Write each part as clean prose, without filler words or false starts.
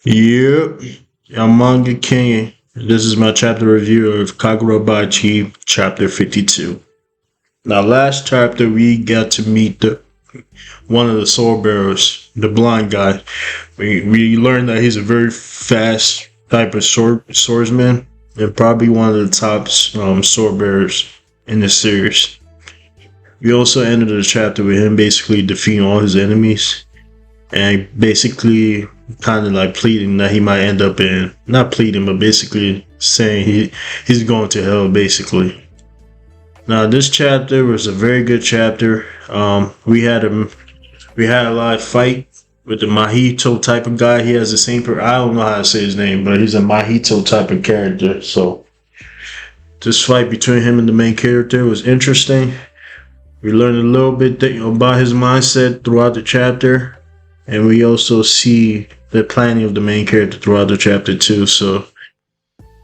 Yep, I'm Manga King. This is my chapter review of Kagurabachi, chapter 52. Now, last chapter, we got to meet one of the sword bearers, the blind guy. We learned that he's a very fast type of swordsman and probably one of the top sword bearers in the series. We also ended the chapter with him basically defeating all his enemies and basically kind of like pleading that he might end up in, not pleading, but basically saying he's going to hell basically. Now this chapter was a very good chapter. We had a live fight with the Mahito type of guy. He has the same I don't know how to say his name, but he's a Mahito type of character. So this fight between him and the main character was interesting. We learned a little bit about his mindset throughout the chapter, and we also see the planning of the main character throughout the chapter too. So,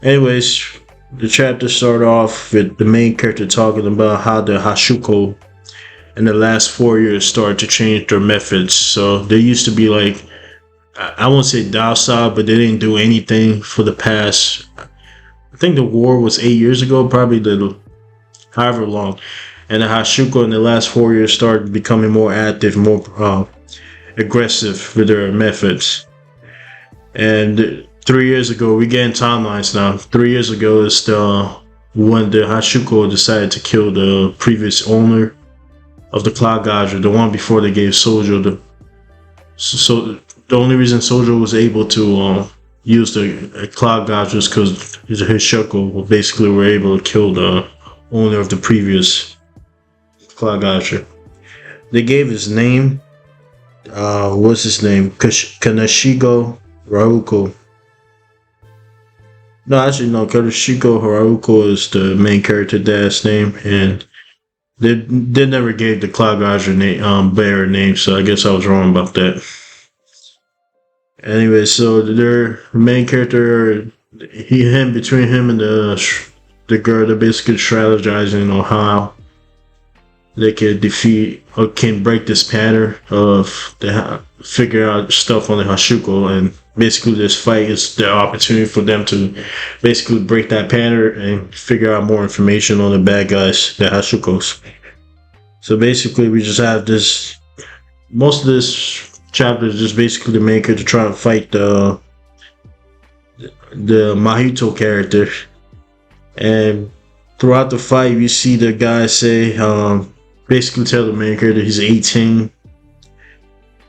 anyways, the chapter started off with the main character talking about how the Hashuko in the last 4 years started to change their methods. So they used to be like, I won't say docile, but they didn't do anything for the past. I think the war was 8 years ago, probably however long. And the Hashuko in the last 4 years started becoming more active, more aggressive with their methods. And 3 years ago, we getting timelines now. 3 years ago is when the Hashuko decided to kill the previous owner of the Cloud Gadra, the one before they gave Sojo so the only reason Sojo was able to use the Cloud Gadra is because his Shoko basically were able to kill the owner of the previous Cloud Gadra. They gave his name. What's his name? Kanashigo Rauko. No, actually, no. Kanashigo Haruko is the main character dad's name, and they never gave the Cloud Gadra name, bear name, so I guess I was wrong about that. Anyway, so their main character, between him and the girl, they're basically strategizing on how they can defeat or can break this pattern of figure out stuff on the Hashuko, and basically this fight is the opportunity for them to basically break that pattern and figure out more information on the bad guys, the Hashukos. So basically we just have this, most of this chapter is just basically the main character trying to fight the Mahito character, and throughout the fight we see the guy say basically tell the main character he's 18,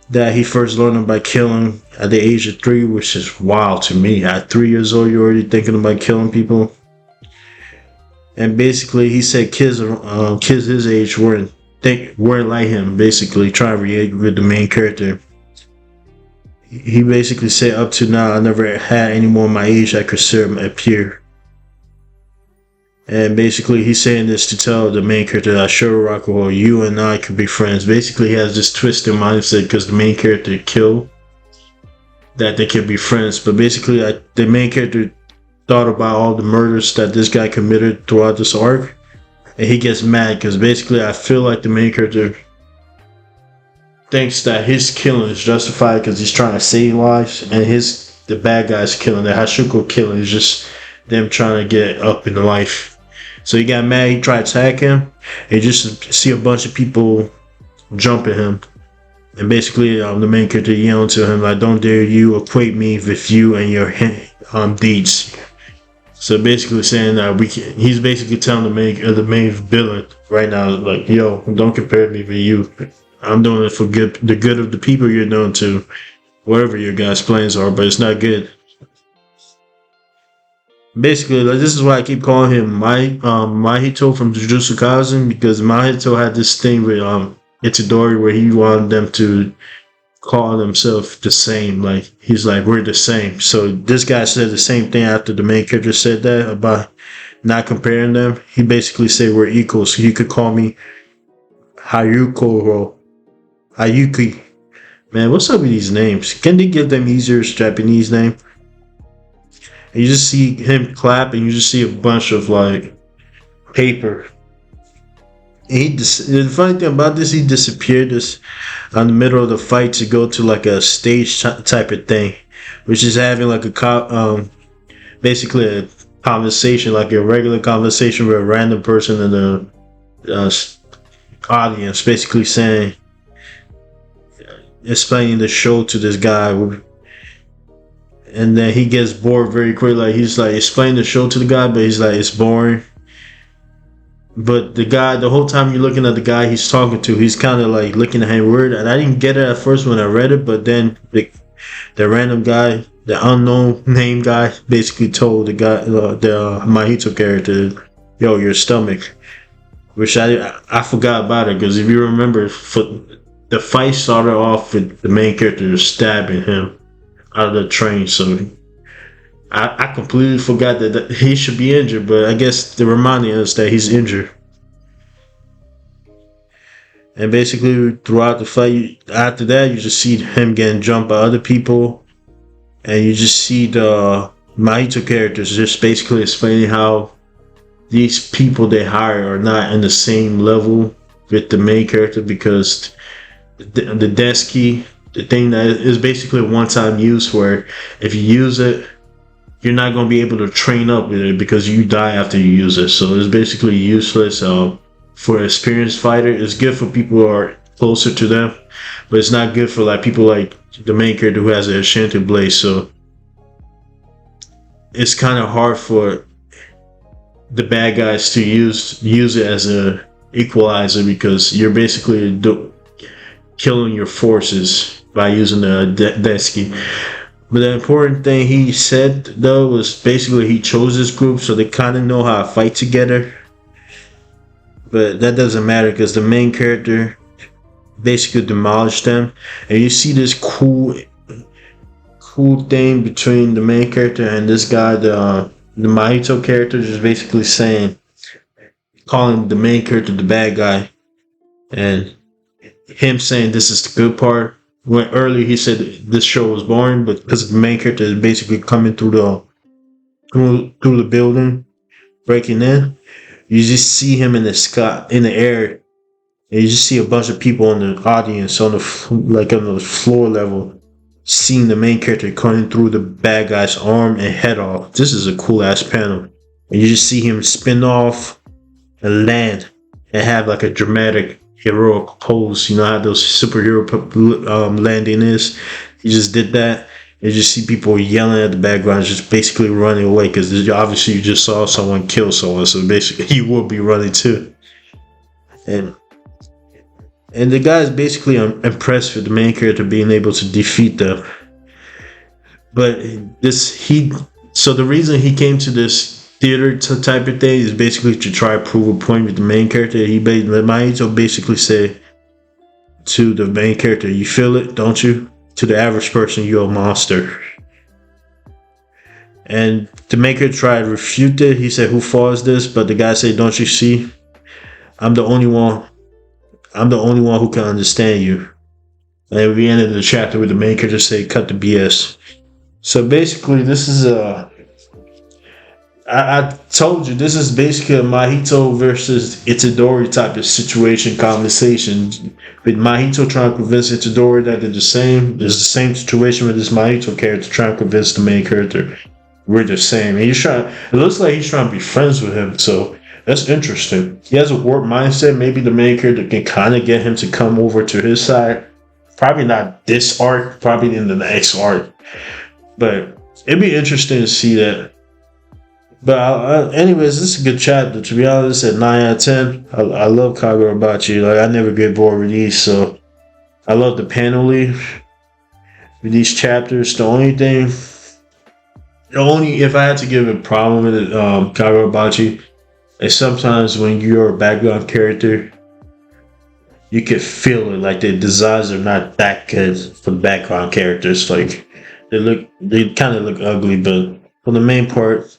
that he first learned about killing at the age of 3, which is wild to me. At 3 years old, you're already thinking about killing people. And basically, he said kids his age weren't like him. Basically, trying to relate with the main character. He basically said, up to now, I never had anyone my age that could serve my peer. And basically, he's saying this to tell the main character that Shuraku, you and I could be friends. Basically, he has this twisted mindset because the main character killed, that they could be friends. But basically, the main character thought about all the murders that this guy committed throughout this arc, and he gets mad because basically, I feel like the main character thinks that his killing is justified because he's trying to save lives, and the bad guy's killing, the Hashuko killing, is just them trying to get up in life. So he got mad, he tried to attack him, and just see a bunch of people jump at him. And basically, the main character yelling to him, like, don't dare you equate me with you and your deeds. So basically saying that he's basically telling the main villain right now, like, yo, don't compare me with you. I'm doing it for the good of the people you're doing to whatever your guys' plans are, but it's not good. Basically, like, this is why I keep calling him Mahito from Jujutsu Kaisen, because Mahito had this thing with Itadori where he wanted them to call themselves the same. Like, he's like, we're the same. So this guy said the same thing after the main character said that about not comparing them. He basically said we're equals. So you could call me Hayuki. Man, what's up with these names? Can they give them easier Japanese name? And you just see him clap, and you just see a bunch of like paper. And the funny thing about this, he disappeared on the middle of the fight to go to like a stage type of thing. which is having like basically a conversation, like a regular conversation with a random person in the uh, audience, basically saying, explaining the show to this guy, and then he gets bored very quickly. Like he's like explaining the show to the guy, but he's like it's boring. But the guy, the whole time you're looking at the guy he's talking to, he's kind of like looking at him weird. And I didn't get it at first when I read it, but then the random guy, the unknown name guy, basically told the guy, the Mahito character, "Yo, your stomach." Which I forgot about it, because if you remember, the fight started off with the main character stabbing him out of the train. So I completely forgot that he should be injured, but I guess they're reminding us that he's injured. And basically, throughout the fight, after that, you just see him getting jumped by other people, and you just see the Mahito characters just basically explaining how these people they hire are not in the same level with the main character, because the desk key, the thing that is basically a one-time use, where if you use it, you're not going to be able to train up with it because you die after you use it. So it's basically useless for an experienced fighter. It's good for people who are closer to them, but it's not good for like people like the main character who has a Shanty blade. So it's kind of hard for the bad guys to use it as a equalizer, because you're basically killing your forces by using the Desky. But the important thing he said though was basically he chose this group so they kind of know how to fight together. But that doesn't matter, because the main character basically demolished them, and you see this cool thing between the main character and this guy, the Mahito character, just basically calling the main character the bad guy, and him saying this is the good part. When earlier he said this show was boring, but because the main character is basically coming through the building, breaking in, you just see him in the air, and you just see a bunch of people in the audience on the floor level, seeing the main character cutting through the bad guy's arm and head off. This is a cool ass panel, and you just see him spin off and land and have like a dramatic heroic pose. You know how those superhero landing is? He just did that. You just see people yelling at the background, just basically running away, because obviously you just saw someone kill someone, so basically you will be running too. And the guy is basically impressed with the main character being able to defeat them. But so the reason he came to this theater type of thing is basically to try to prove a point with the main character. Mahito basically said to the main character, "You feel it, don't you? To the average person, you're a monster." And the main character tried to refute it. He said, "Who fault is this?" But the guy said, "Don't you see? I'm the only one who can understand you." And we ended the chapter with the main character say, "Cut the BS." So basically, this is I told you, this is basically a Mahito versus Itadori type of situation conversation. With Mahito trying to convince Itadori that they're the same. There's the same situation with this Mahito character trying to convince the main character we're the same. And it looks like he's trying to be friends with him, so that's interesting. He has a warped mindset. Maybe the main character can kind of get him to come over to his side. Probably not this arc, probably in the next arc. But it'd be interesting to see that. But anyways, this is a good chapter. To be honest, at 9 out of 10, I love Kagurabachi. Like, I never get bored with these, so I love the paneling with these chapters. If I had to give a problem with it, Kagurabachi, is sometimes when you're a background character, you can feel it. Like, the designs are not that good for the background characters. Like, they kind of look ugly, but for the main part,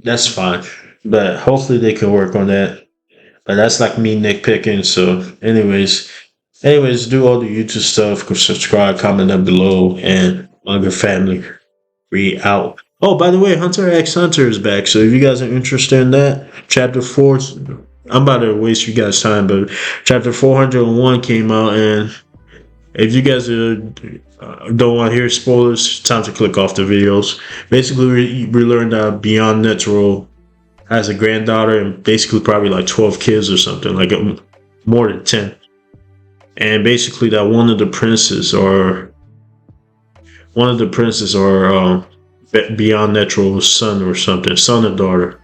that's fine, but hopefully they can work on that. But that's like me nitpicking. So, anyways, do all the YouTube stuff. Subscribe, comment down below, and Manga Family, we out. Oh, by the way, Hunter x Hunter is back. So if you guys are interested in that, chapter 4. I'm about to waste you guys' time, but chapter 401 came out, and If you guys don't want to hear spoilers, time to click off the videos. Basically, we learned that Beyond Natural has a granddaughter and basically probably like 12 kids or something, like more than 10. And basically, that one of the princes or Beyond Natural's son or something, son or daughter.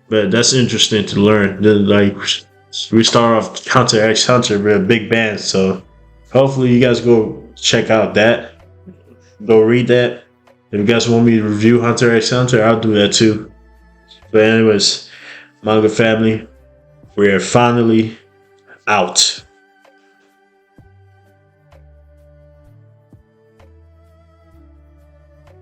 But that's interesting to learn. Then like we start off Hunter x Hunter with a big band, so hopefully you guys go check out that. Go read that. If you guys want me to review Hunter x Hunter, I'll do that too. But anyways, manga family, we are finally out.